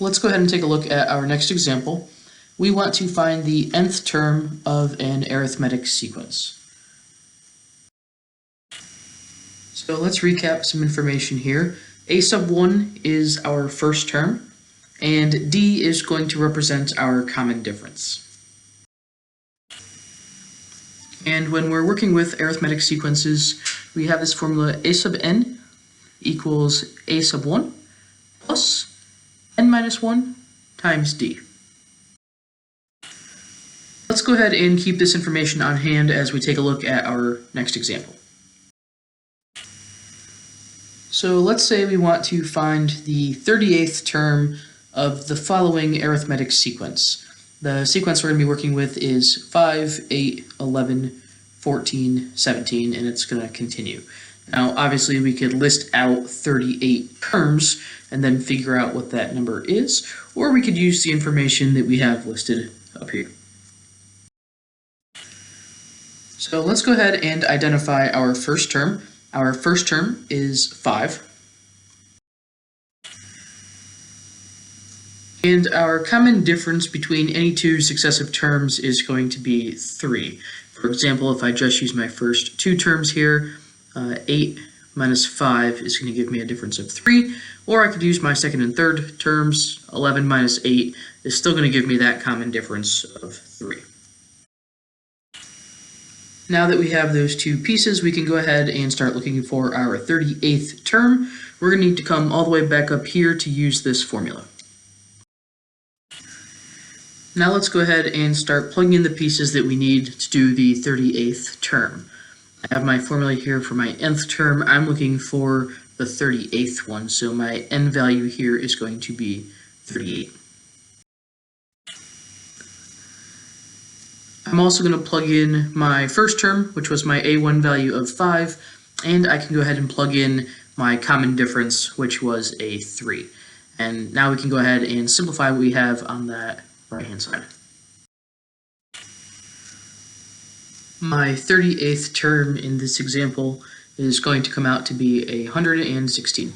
Let's go ahead and take a look at our next example. We want to find the nth term of an arithmetic sequence. So let's recap some information here. A sub 1 is our first term, and D is going to represent our common difference. And when we're working with arithmetic sequences, we have this formula a sub n equals a sub 1 plus n minus 1 times d. Let's go ahead and keep this information on hand as we take a look at our next example. So let's say we want to find the 38th term of the following arithmetic sequence. The sequence we're going to be working with is 5, 8, 11, 14, 17, and it's going to continue. Now, obviously, we could list out 38 terms and then figure out what that number is, or we could use the information that we have listed up here. So let's go ahead and identify our first term. Our first term is 5. And our common difference between any two successive terms is going to be 3. For example, if I just use my first two terms here, 8 minus 5 is going to give me a difference of 3, or I could use my second and third terms. 11 minus 8 is still going to give me that common difference of 3. Now that we have those two pieces, we can go ahead and start looking for our 38th term. We're going to need to come all the way back up here to use this formula. Now let's go ahead and start plugging in the pieces that we need to do the 38th term. I have my formula here for my nth term. I'm looking for the 38th one, so my n value here is going to be 38. I'm also going to plug in my first term, which was my a1 value of 5, and I can go ahead and plug in my common difference, which was a 3. And now we can go ahead and simplify what we have on that right-hand side. My 38th term in this example is going to come out to be 116.